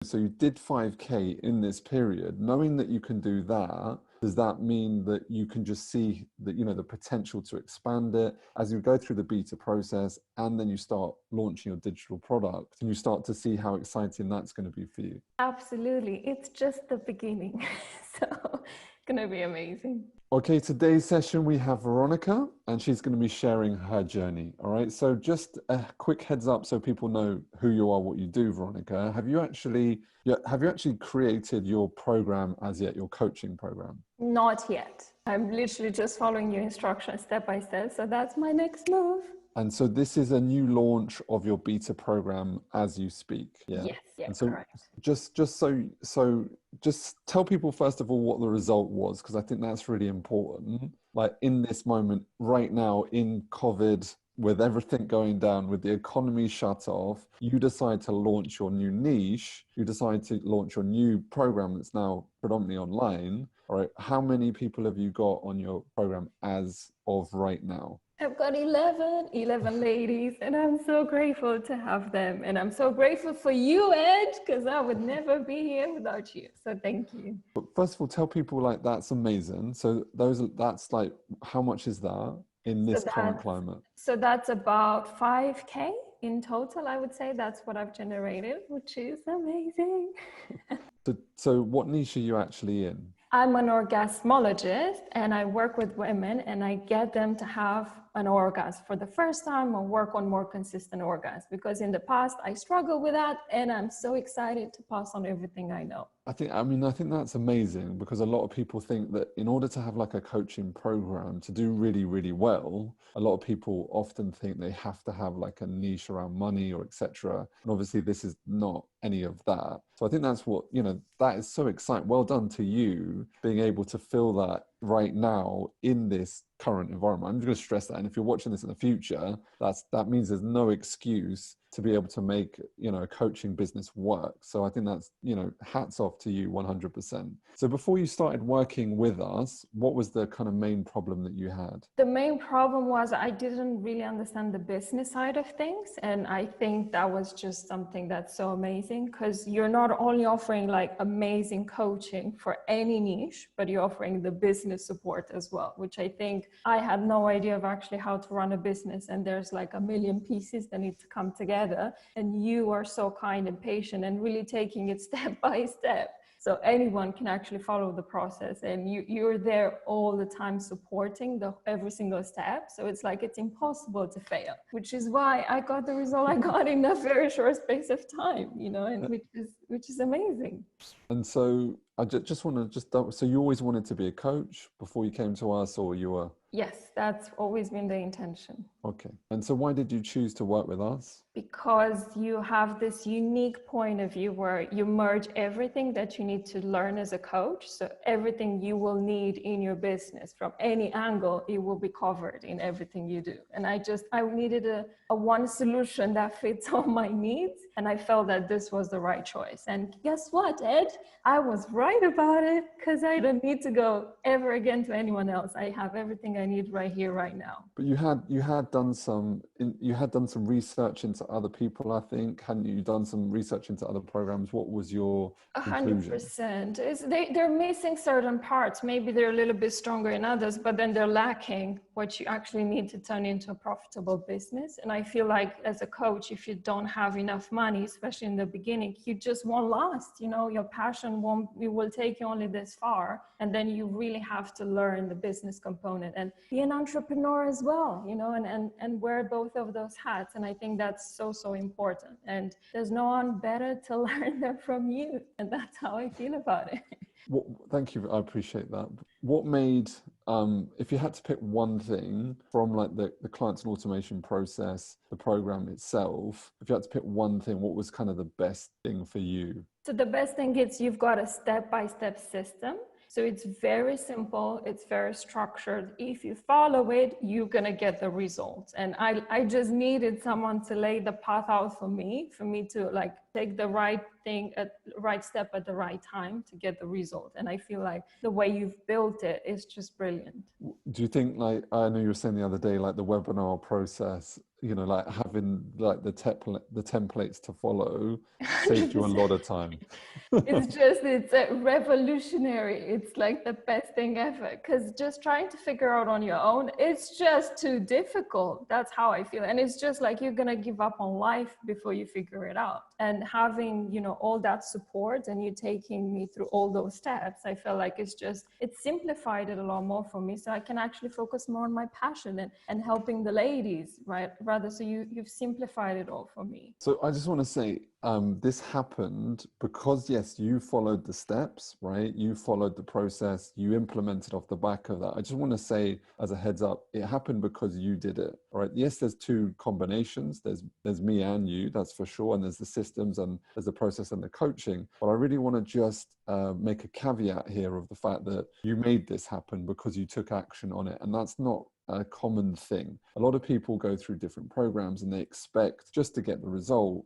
So you did 5K in this period. Knowing that you can do that, does that mean that you can just see that, you know, the potential to expand it as you go through the beta process, and then you start launching your digital product and you start to see how exciting that's going to be for you? Absolutely. It's just the beginning. So it's going to be amazing. Okay, today's session we have Veronica, and she's going to be sharing her journey. All right, so just a quick heads up so people know who you are, what you do, Veronica. Have you actually created your program as yet, your coaching program? Not yet. I'm literally just following your instructions step by step. So that's my next move. And so this is a new launch of your beta program as you speak. Yeah. Yes, yeah, And so correct. just tell people first of all what the result was, because I think that's really important. Like in this moment right now in COVID, with everything going down, with the economy shut off, you decide to launch your new niche, you decide to launch your new program that's now predominantly online. All right. How many people have you got on your program as of right now? I've got 11 ladies, and I'm so grateful to have them. And I'm so grateful for you, Ed, because I would never be here without you. So thank you. But first of all, tell people, like, that's amazing. So that's like, how much is that in this current climate? So that's about 5K in total, I would say. That's what I've generated, which is amazing. So what niche are you actually in? I'm an orgasmologist, and I work with women, and I get them to have an orgasm for the first time or work on more consistent orgasms, because in the past I struggled with that, and I'm so excited to pass on everything I know. I think that's amazing, because a lot of people think that in order to have like a coaching program to do really, really well, a lot of people often think they have to have like a niche around money or etc. And obviously this is not any of that. So I think that's what, you know, that is so exciting. Well done to you being able to fill that right now in this current environment. I'm just going to stress that. And if you're watching this in the future, that means there's no excuse to be able to make, you know, a coaching business work. So I think that's, you know, hats off to you 100%. So before you started working with us, what was the kind of main problem that you had? The main problem was I didn't really understand the business side of things. And I think that was just something that's so amazing, because you're not only offering like amazing coaching for any niche, but you're offering the business support as well, which I think I had no idea of actually how to run a business. And there's like a million pieces that need to come together. And you are so kind and patient and really taking it step by step. So anyone can actually follow the process, and you're there all the time supporting every single step. So it's like, it's impossible to fail, which is why I got the result I got in a very short space of time, you know, and which is amazing. And so I just want to so you always wanted to be a coach before you came to us, or you were? Yes, that's always been the intention. Okay. And so why did you choose to work with us? Because you have this unique point of view where you merge everything that you need to learn as a coach. So everything you will need in your business from any angle, it will be covered in everything you do. And I needed a one solution that fits all my needs. And I felt that this was the right choice. And guess what, Ed? I was right about it, because I don't need to go ever again to anyone else. I have everything I need right here, right now. But you had done some research into other people, I think. Hadn't you done some research into other programs? What was your conclusion? 100%. They're missing certain parts. Maybe they're a little bit stronger in others, but then they're lacking what you actually need to turn into a profitable business. And I feel like as a coach, if you don't have enough money, especially in the beginning, you just won't last. You know, your passion will take you only this far. And then you really have to learn the business component and be an entrepreneur as well, you know, and wear both of those hats. And I think that's so, so important. And there's no one better to learn that from you. And that's how I feel about it. Well, thank you. I appreciate that. What made, if you had to pick one thing from like the clients and automation process, the program itself, if you had to pick one thing, what was kind of the best thing for you? So the best thing is you've got a step-by-step system. So it's very simple, it's very structured. If you follow it, you're gonna get the results. And I just needed someone to lay the path out for me to like take the right thing at the right step at the right time to get the result. And I feel like the way you've built it is just brilliant. Do you think, like, I know you were saying the other day, like the webinar process, you know, like having like the templates to follow saved you a 100%. lot of time. It's revolutionary. It's like the best thing ever. Because just trying to figure out on your own, it's just too difficult. That's how I feel. And it's just like you're going to give up on life before you figure it out. And having, you know, all that support and you taking me through all those steps, I feel like it simplified it a lot more for me. So I can actually focus more on my passion and helping the ladies, right? Rather, so you've simplified it all for me. So I just want to say, this happened because, yes, you followed the steps, right? You followed the process, you implemented off the back of that. I just want to say, as a heads up, it happened because you did it, right? Yes, there's two combinations. There's me and you, that's for sure. And there's the systems and there's the process and the coaching. But I really want to just make a caveat here of the fact that you made this happen because you took action on it. And that's not a common thing. A lot of people go through different programs and they expect just to get the result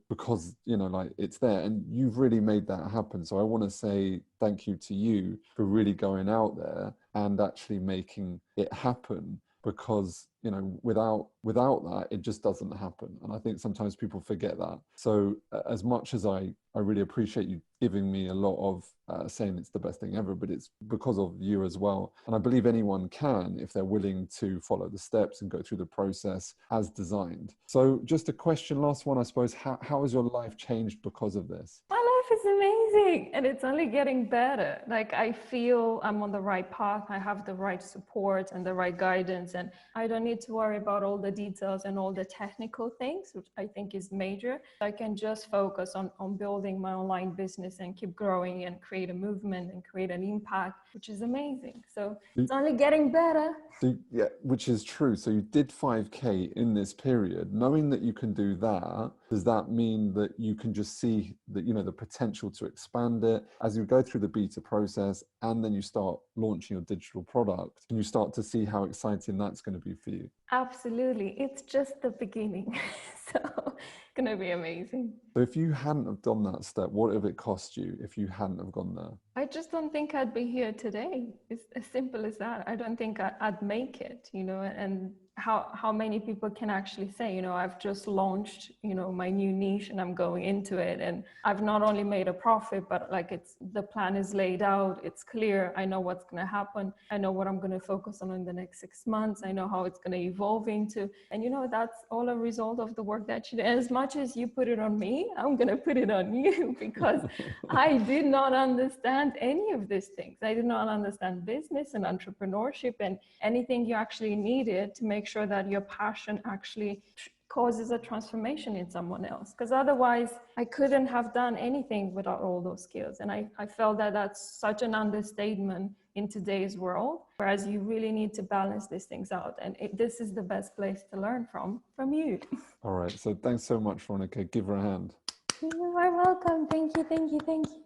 because, you know, like it's there, and you've really made that happen. So I want to say thank you to you for really going out there and actually making it happen, because, you know, without that, it just doesn't happen. And I think sometimes people forget that. So as much as I really appreciate you giving me a lot of saying it's the best thing ever, but it's because of you as well. And I believe anyone can, if they're willing to follow the steps and go through the process as designed. So just a question, last one, I suppose, how has your life changed because of this? My life is amazing and it's only getting better. Like I feel I'm on the right path. I have the right support and the right guidance, and I don't need to worry about all the details and all the technical things, which I think is major. I can just focus on building my online business and keep growing and create a movement and create an impact, which is amazing. So it's only getting better. So, yeah, which is true. So you did 5K in this period. Knowing that you can do that, does that mean that you can just see that, you know, the potential to expand it as you go through the beta process and then you start launching your digital product? Can you start to see how exciting that's going to be for you? Absolutely. It's just the beginning. So it's going to be amazing. So if you hadn't have done that step, what would it cost you if you hadn't have gone there? I just don't think I'd be here today. It's as simple as that. I don't think I'd make it, you know, and how many people can actually say, you know, I've just launched, you know, my new niche and I'm going into it. And I've not only made a profit, but like the plan is laid out. It's clear. I know what's going to happen. I know what I'm going to focus on in the next 6 months. I know how it's going to evolve into, and you know, that's all a result of the work that you do. As much as you put it on me, I'm going to put it on you because I did not understand any of these things. I did not understand business and entrepreneurship and anything you actually needed to make sure that your passion actually causes a transformation in someone else. Because otherwise, I couldn't have done anything without all those skills. And I felt that that's such an understatement in today's world, whereas you really need to balance these things out. And this is the best place to learn from you. All right. So thanks so much, Veronica. Give her a hand. You are welcome. Thank you, thank you, thank you.